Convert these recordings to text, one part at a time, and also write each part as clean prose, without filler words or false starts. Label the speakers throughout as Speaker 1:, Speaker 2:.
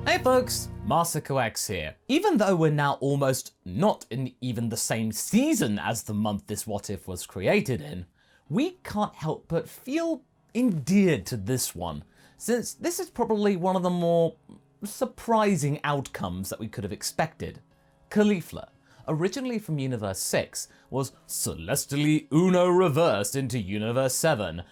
Speaker 1: Hey folks, MasakoX here. Even though we're now almost not in even the same season as the month this What If was created in, we can't help but feel endeared to this one, since this is probably one of the more surprising outcomes that we could have expected. Caulifla, originally from Universe 6, was celestially Uno reversed into Universe 7,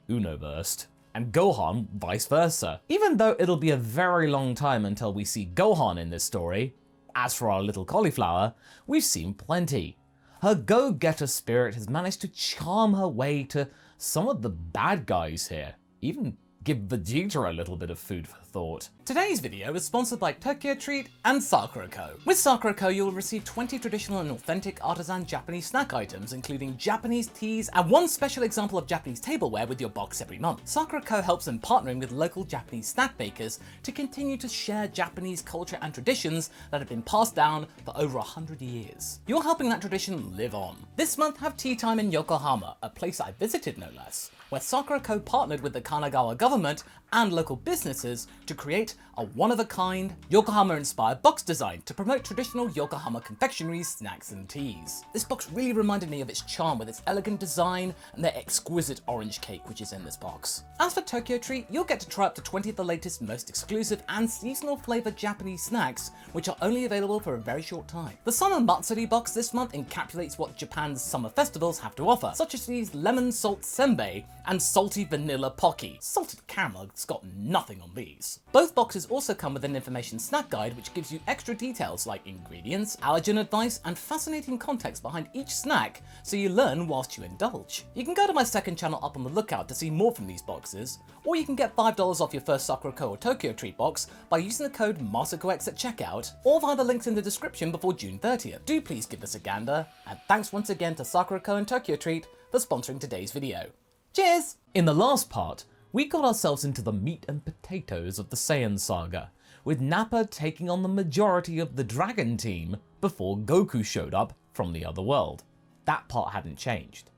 Speaker 1: Uno-versed, and Gohan vice versa. Even though it'll be a very long time until we see Gohan in this story, as for our little cauliflower, we've seen plenty. Her go-getter spirit has managed to charm her way to some of the bad guys here, even give Vegeta a little bit of food for thought. Today's video is sponsored by Tokyo Treat and MasakoX. With MasakoX, you'll receive 20 traditional and authentic artisan Japanese snack items, including Japanese teas and one special example of Japanese tableware with your box every month. MasakoX helps in partnering with local Japanese snack bakers to continue to share Japanese culture and traditions that have been passed down for over 100 years. You're helping that tradition live on. This month, have tea time in Yokohama, a place I visited no less, where MasakoX partnered with the Kanagawa government and local businesses to create a one-of-a-kind, Yokohama-inspired box design to promote traditional Yokohama confectionery, snacks and teas. This box really reminded me of its charm with its elegant design and the exquisite orange cake which is in this box. As for Tokyo Treat, you'll get to try up to 20 of the latest, most exclusive and seasonal flavored Japanese snacks, which are only available for a very short time. The Summer Matsuri box this month encapsulates what Japan's summer festivals have to offer, such as these lemon salt senbei and salty vanilla pocky. Salted caramel has got nothing on these. Both boxes also come with an information snack guide which gives you extra details like ingredients, allergen advice, and fascinating context behind each snack so you learn whilst you indulge. You can go to my second channel up on the lookout to see more from these boxes, or you can get $5 off your first MasakoX or Tokyo Treat box by using the code MasakoX at checkout, or via the links in the description before June 30th. Do please give this a gander, and thanks once again to MasakoX and Tokyo Treat for sponsoring today's video. Cheers! In the last part, we got ourselves into the meat and potatoes of the Saiyan saga, with Nappa taking on the majority of the Dragon team before Goku showed up from the other world. That part hadn't changed.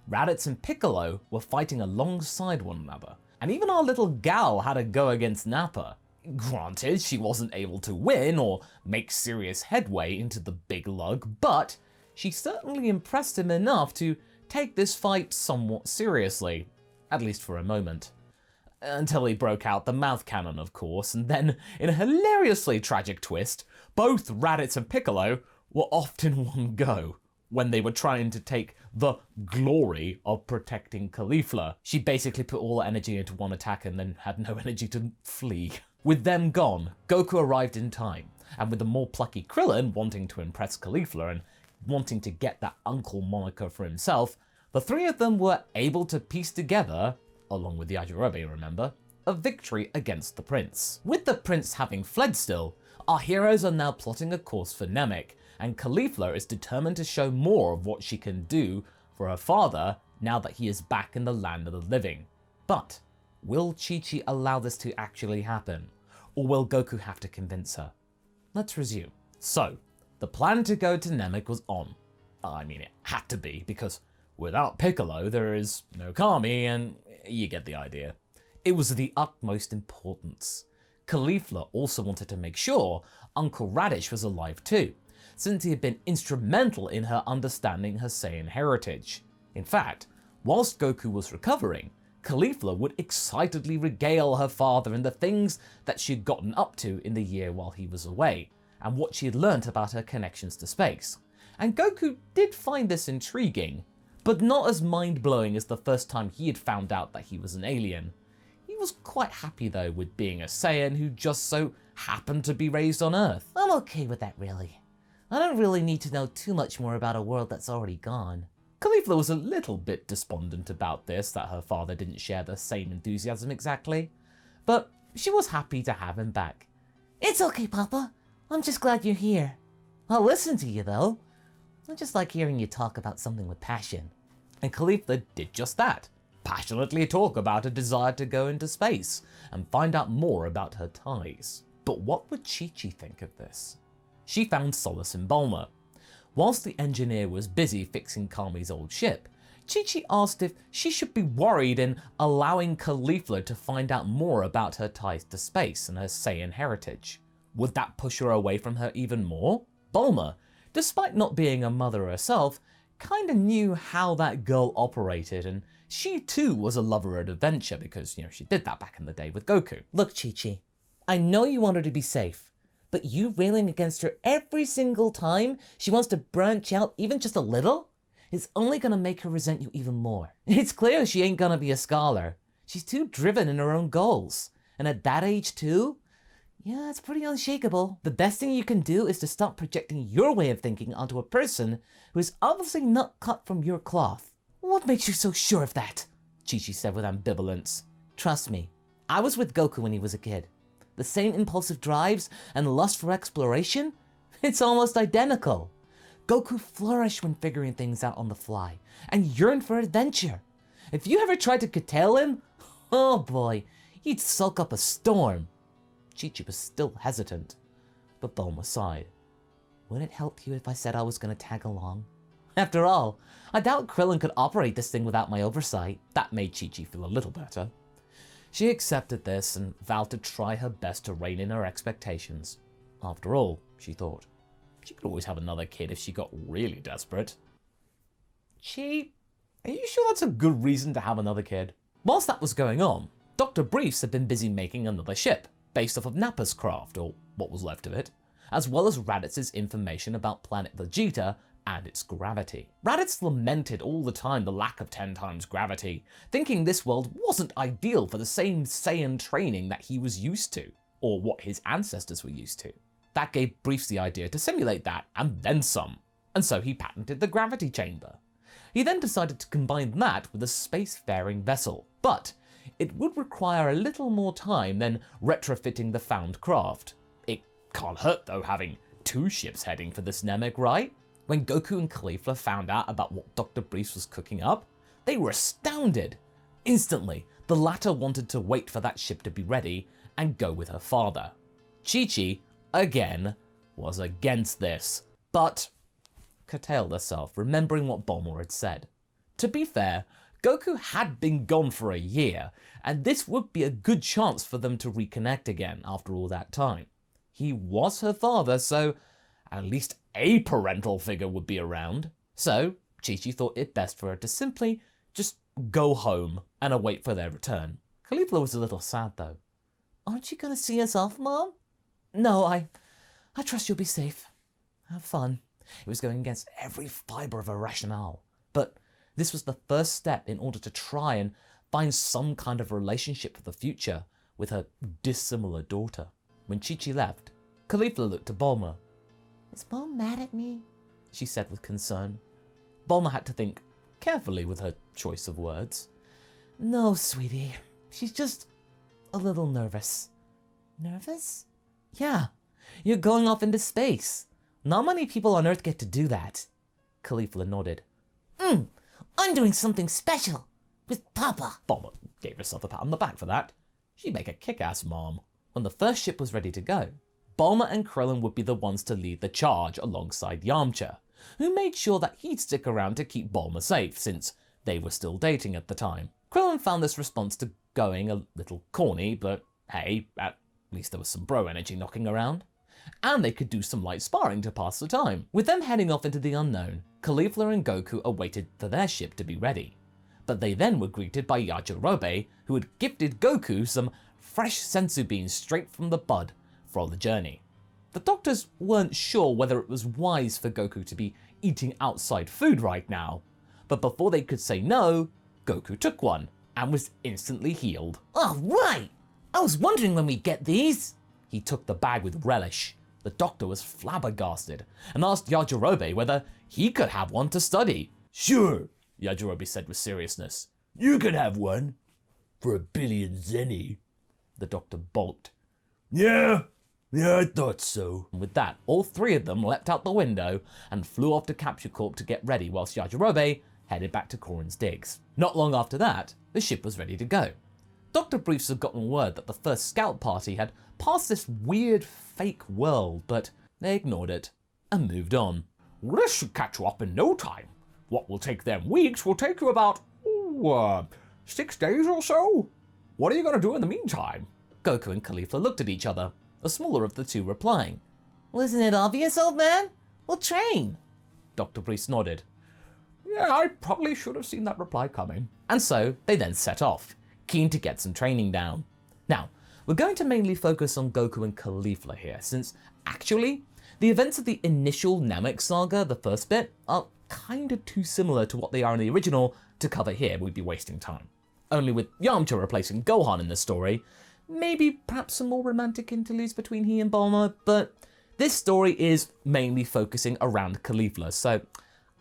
Speaker 1: Raditz and Piccolo were fighting alongside one another, and even our little gal had a go against Nappa. Granted, she wasn't able to win or make serious headway into the big lug, but she certainly impressed him enough to take this fight somewhat seriously, at least for a moment. Until he broke out the mouth cannon, of course, and then, in a hilariously tragic twist, both Raditz and Piccolo were off in one go when they were trying to take the glory of protecting Caulifla. She basically put all her energy into one attack and then had no energy to flee. With them gone, Goku arrived in time, and with the more plucky Krillin wanting to impress Caulifla and wanting to get that uncle moniker for himself, the three of them were able to piece together, along with the Yajirobe, remember, a victory against the prince. With the prince having fled still, our heroes are now plotting a course for Namek, and Caulifla is determined to show more of what she can do for her father now that he is back in the land of the living. But will Chi-Chi allow this to actually happen, or will Goku have to convince her? Let's resume. So, the plan to go to Namek was on. I mean, it had to be, because without Piccolo there is no Kami, and you get the idea. It was of the utmost importance. Caulifla also wanted to make sure Uncle Raditz was alive too, since he had been instrumental in her understanding her Saiyan heritage. In fact, whilst Goku was recovering, Caulifla would excitedly regale her father in the things that she'd gotten up to in the year while he was away, and what she had learnt about her connections to space. And Goku did find this intriguing, but not as mind-blowing as the first time he had found out that he was an alien. He was quite happy though with being a Saiyan who just so happened to be raised on Earth.
Speaker 2: I'm okay with that, really. I don't really need to know too much more about a world that's already gone.
Speaker 1: Caulifla was a little bit despondent about this, that her father didn't share the same enthusiasm exactly, but she was happy to have him back.
Speaker 2: It's okay, Papa. I'm just glad you're here. I'll listen to you, though. I just like hearing you talk about something with passion.
Speaker 1: And Caulifla did just that, passionately talk about a desire to go into space and find out more about her ties. But what would Chi-Chi think of this? She found solace in Bulma. Whilst the engineer was busy fixing Kami's old ship, Chi-Chi asked if she should be worried in allowing Caulifla to find out more about her ties to space and her Saiyan heritage. Would that push her away from her even more? Bulma, despite not being a mother herself, kinda knew how that girl operated, and she too was a lover of adventure because, she did that back in the day with Goku.
Speaker 2: Look, Chi-Chi, I know you want her to be safe, but you railing against her every single time she wants to branch out even just a little is only gonna make her resent you even more. It's clear she ain't gonna be a scholar. She's too driven in her own goals. And at that age too? Yeah, it's pretty unshakable. The best thing you can do is to stop projecting your way of thinking onto a person who is obviously not cut from your cloth. What makes you so sure of that? Chi-Chi said with ambivalence. Trust me, I was with Goku when he was a kid. The same impulsive drives and lust for exploration? It's almost identical. Goku flourished when figuring things out on the fly and yearned for adventure. If you ever tried to curtail him, oh boy, he'd sulk up a storm. Chi-Chi was still hesitant, but Bulma sighed. Would it help you if I said I was going to tag along? After all, I doubt Krillin could operate this thing without my oversight. That made Chi-Chi feel a little better. She accepted this and vowed to try her best to rein in her expectations. After all, she thought, she could always have another kid if she got really desperate. Chi, are you sure that's a good reason to have another kid? Whilst that was going on, Dr. Briefs had been busy making another ship, based off of Nappa's craft, or what was left of it, as well as Raditz's information about planet Vegeta and its gravity. Raditz lamented all the time the lack of 10 times gravity, thinking this world wasn't ideal for the same Saiyan training that he was used to, or what his ancestors were used to. That gave Briefs the idea to simulate that, and then some, and so he patented the gravity chamber. He then decided to combine that with a spacefaring vessel, but it would require a little more time than retrofitting the found craft. It can't hurt though having 2 ships heading for this Namek, right? When Goku and Caulifla found out about what Dr. Briefs was cooking up, they were astounded. Instantly, the latter wanted to wait for that ship to be ready and go with her father. Chi-Chi, again, was against this, but curtailed herself, remembering what Bulma had said. To be fair, Goku had been gone for a year, and this would be a good chance for them to reconnect again after all that time. He was her father, so at least a parental figure would be around. So Chi-Chi thought it best for her to simply just go home and await for their return. Caulifla was a little sad though. Aren't you gonna see us off, Mom? No, I trust you'll be safe. Have fun. It was going against every fibre of her rationale, but this was the first step in order to try and find some kind of relationship for the future with her dissimilar daughter. When Chi-Chi left, Caulifla looked to Bulma. Is Mom mad at me? She said with concern. Bulma had to think carefully with her choice of words. No, sweetie. She's just a little nervous. Nervous? Yeah. You're going off into space. Not many people on Earth get to do that. Caulifla nodded. I'm doing something special with Papa. Bulma gave herself a pat on the back for that. She'd make a kick-ass mom. When the first ship was ready to go, Bulma and Krillin would be the ones to lead the charge alongside Yamcha, who made sure that he'd stick around to keep Bulma safe since they were still dating at the time. Krillin found this response to going a little corny, but hey, at least there was some bro energy knocking around. And they could do some light sparring to pass the time. With them heading off into the unknown, Caulifla and Goku awaited for their ship to be ready. But they then were greeted by Yajirobe, who had gifted Goku some fresh senzu beans straight from the bud for the journey. The doctors weren't sure whether it was wise for Goku to be eating outside food right now, but before they could say no, Goku took one and was instantly healed. Oh, right! I was wondering when we'd get these. He took the bag with relish. The doctor was flabbergasted and asked Yajirobe whether he could have one to study. Sure, Yajirobe said with seriousness. You can have one. For 1 billion zenny. The doctor balked. Yeah, I thought so. And with that, all 3 of them leapt out the window and flew off to Capsule Corp to get ready whilst Yajirobe headed back to Korin's digs. Not long after that, the ship was ready to go. Dr. Briefs had gotten word that the first scout party had passed this weird fake world, but they ignored it and moved on. This should catch you up in no time.
Speaker 1: What will take them weeks will take you about, 6 days or so. What are you going to do in the meantime?
Speaker 2: Goku and Caulifla looked at each other, the smaller of the two replying. Well, isn't it obvious, old man? We'll train.
Speaker 1: Dr. Priest nodded. Yeah, I probably should have seen that reply coming.
Speaker 2: And so they then set off, keen to get some training down. Now, we're going to mainly focus on Goku and Caulifla here, since actually, the events of the initial Namek saga, the first bit, are kinda too similar to what they are in the original to cover here. We'd be wasting time. Only with Yamcha replacing Gohan in the story, maybe perhaps some more romantic interludes between he and Bulma, but this story is mainly focusing around Caulifla, so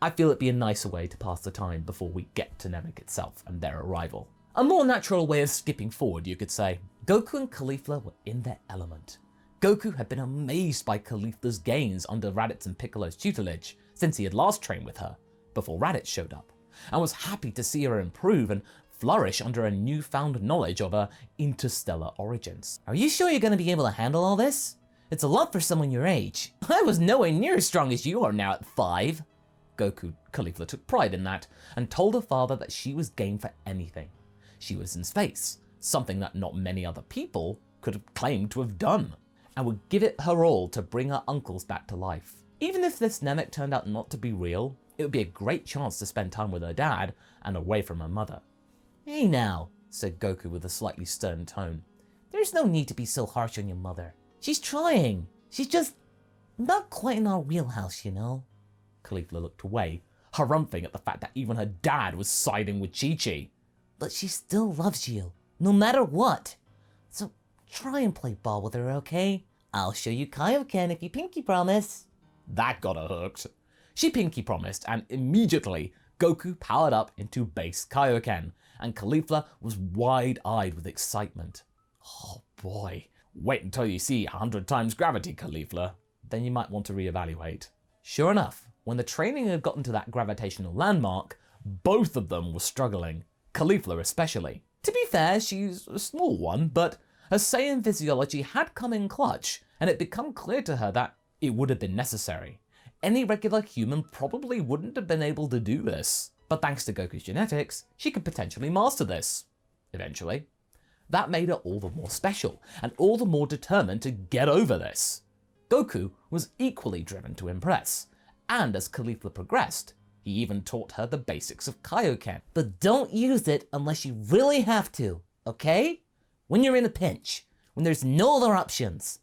Speaker 2: I feel it'd be a nicer way to pass the time before we get to Namek itself and their arrival. A more natural way of skipping forward, you could say. Goku and Caulifla were in their element. Goku had been amazed by Caulifla's gains under Raditz and Piccolo's tutelage since he had last trained with her, before Raditz showed up, and was happy to see her improve and flourish under a newfound knowledge of her interstellar origins. Are you sure you're going to be able to handle all this? It's a lot for someone your age. I was nowhere near as strong as you are now at 5. Caulifla took pride in that and told her father that she was game for anything. She was in space, something that not many other people could have claimed to have done, and would give it her all to bring her uncles back to life. Even if this Namek turned out not to be real, it would be a great chance to spend time with her dad and away from her mother. Hey now, said Goku with a slightly stern tone. There's no need to be so harsh on your mother. She's trying. She's just not quite in our wheelhouse, you know. Caulifla looked away, harumphing at the fact that even her dad was siding with Chi-Chi. But she still loves you, no matter what. So try and play ball with her, okay? I'll show you Kaioken if you pinky promise. That got her hooked. She pinky promised, and immediately Goku powered up into base Kaioken, and Caulifla was wide-eyed with excitement. Oh boy, wait until you see 100 times gravity, Caulifla. Then you might want to reevaluate. Sure enough, when the training had gotten to that gravitational landmark, both of them were struggling. Caulifla especially. To be fair, she's a small one, but her Saiyan physiology had come in clutch, and it become clear to her that it would have been necessary. Any regular human probably wouldn't have been able to do this, but thanks to Goku's genetics, she could potentially master this. Eventually. That made her all the more special, and all the more determined to get over this. Goku was equally driven to impress, and as Caulifla progressed, he even taught her the basics of Kaioken. But don't use it unless you really have to, okay? When you're in a pinch, when there's no other options.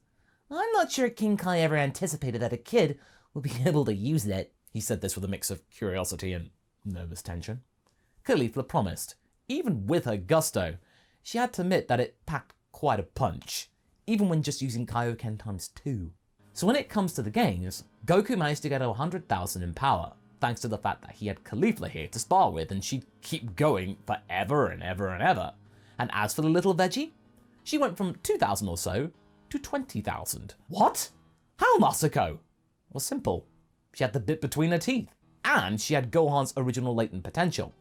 Speaker 2: I'm not sure King Kai ever anticipated that a kid would be able to use it. He said this with a mix of curiosity and nervous tension. Caulifla promised. Even with her gusto, she had to admit that it packed quite a punch, even when just using Kaioken times 2. So when it comes to the games, Goku managed to get 100,000 in power, thanks to the fact that he had Caulifla here to spar with, and she'd keep going forever and ever and ever. And as for the little veggie, she went from 2,000 or so to 20,000. What? How, Masako? Well, simple. She had the bit between her teeth, and she had Gohan's original latent potential.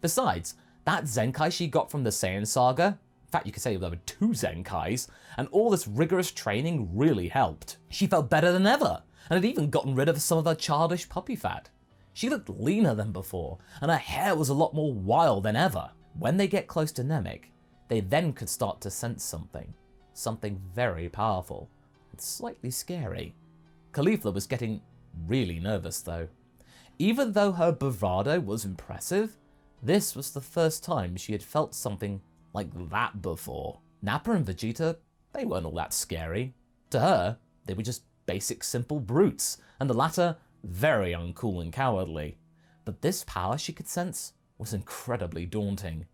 Speaker 2: Besides, that Zenkai she got from the Saiyan saga, in fact you could say there were 2 Zenkais, and all this rigorous training really helped. She felt better than ever, and had even gotten rid of some of her childish puppy fat. She looked leaner than before, and her hair was a lot more wild than ever. When they get close to Namek, they then could start to sense something very powerful, and slightly scary. Caulifla was getting really nervous though. Even though her bravado was impressive, this was the first time she had felt something like that before. Nappa and Vegeta, they weren't all that scary. To her, they were just basic simple brutes, and the latter very uncool and cowardly. But this power she could sense was incredibly daunting.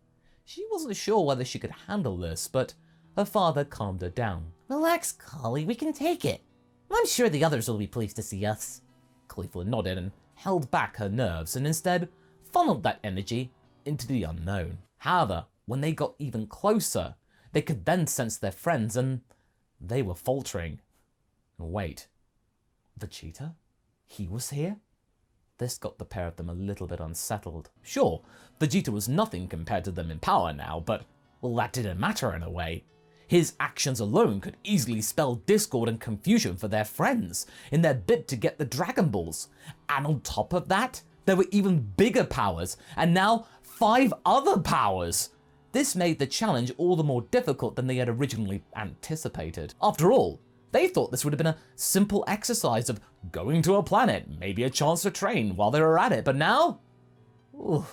Speaker 2: She wasn't sure whether she could handle this, but her father calmed her down. Relax, Collie, we can take it. I'm sure the others will be pleased to see us. Caulifla nodded and held back her nerves, and instead funneled that energy into the unknown. However, when they got even closer, they could then sense their friends, and they were faltering. Wait, Vegeta? He was here? This got the pair of them a little bit unsettled. Sure, Vegeta was nothing compared to them in power now, but, well, that didn't matter in a way. His actions alone could easily spell discord and confusion for their friends in their bid to get the Dragon Balls. And on top of that,
Speaker 1: There were even bigger powers, and now 5 other powers. This made the challenge all the more difficult than they had originally anticipated. After all, they thought this would have been a simple exercise of going to a planet, maybe a chance to train while they were at it, but now? Ooh,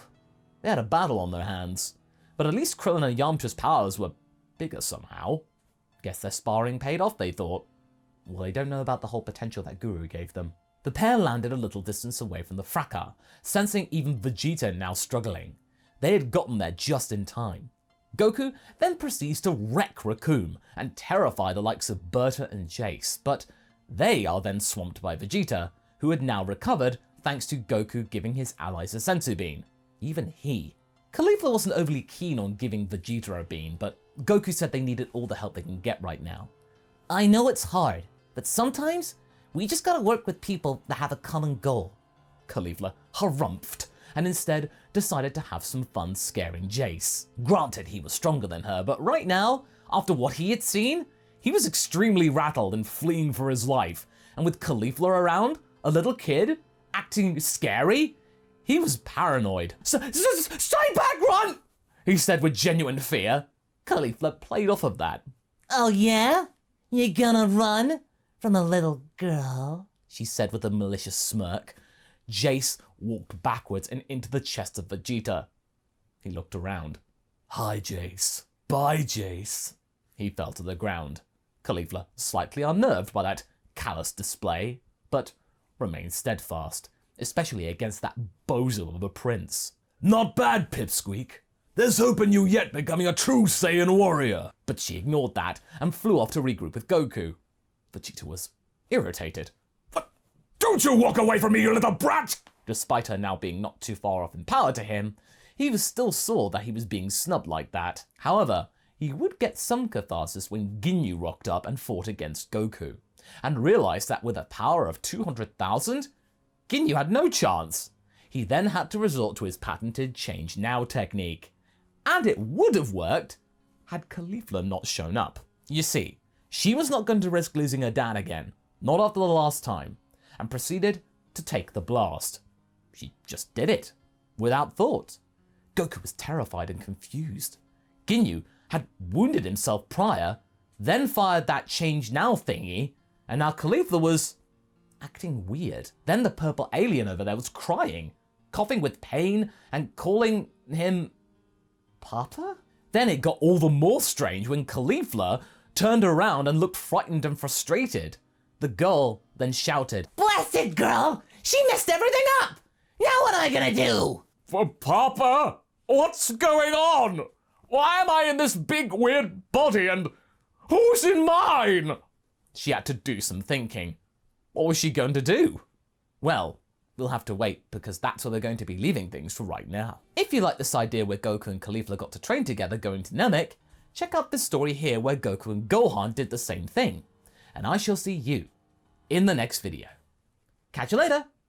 Speaker 1: they had a battle on their hands. But at least Krillin and Yamcha's powers were bigger somehow. Guess their sparring paid off, they thought. Well, they don't know about the whole potential that Guru gave them. The pair landed a little distance away from the fracas, sensing even Vegeta now struggling. They had gotten there just in time. Goku then proceeds to wreck Recoome and terrify the likes of Berta and Jace, but they are then swamped by Vegeta, who had now recovered thanks to Goku giving his allies a senzu bean. Even he. Caulifla wasn't overly keen on giving Vegeta a bean, but Goku said they needed all the help they can get right now.
Speaker 2: I know it's hard, but sometimes we just gotta work with people that have a common goal.
Speaker 1: Caulifla harumphed and instead decided to have some fun scaring Jace. Granted, he was stronger than her, but right now, after what he had seen, he was extremely rattled and fleeing for his life. And with Caulifla around, a little kid, acting scary, he was paranoid. Stay back, run! He said with genuine fear. Caulifla played off of that.
Speaker 2: Oh yeah? You gonna run from a little girl?
Speaker 1: She said with a malicious smirk. Jace walked backwards and into the chest of Vegeta. He looked around. Hi, Jace. Bye, Jace. He fell to the ground. Caulifla, slightly unnerved by that callous display, but remained steadfast, especially against that bozo of a prince. Not bad, Pipsqueak. There's hope in you yet becoming a true Saiyan warrior. But she ignored that and flew off to regroup with Goku. Vegeta was irritated. Don't you walk away from me, you little brat! Despite her now being not too far off in power to him, he was still sore that he was being snubbed like that. However, he would get some catharsis when Ginyu rocked up and fought against Goku, and realized that with a power of 200,000, Ginyu had no chance. He then had to resort to his patented Change Now technique. And it would have worked had Caulifla not shown up. You see, she was not going to risk losing her dad again, not after the last time, and proceeded to take the blast. She just did it, without thought. Goku was terrified and confused. Ginyu had wounded himself prior, then fired that Change Now thingy, and now Caulifla was acting weird. Then the purple alien over there was crying, coughing with pain, and calling him Papa? Then it got all the more strange when Caulifla turned around and looked frightened and frustrated. The girl then shouted,
Speaker 2: Blessed girl! She messed everything up! Now what am I gonna do?
Speaker 1: For Papa? What's going on? Why am I in this big weird body and who's in mine? She had to do some thinking. What was she going to do? Well, we'll have to wait because that's where we're going to be leaving things for right now. If you like this idea where Goku and Caulifla got to train together going to Namek, check out this story here where Goku and Gohan did the same thing. And I shall see you in the next video. Catch you later!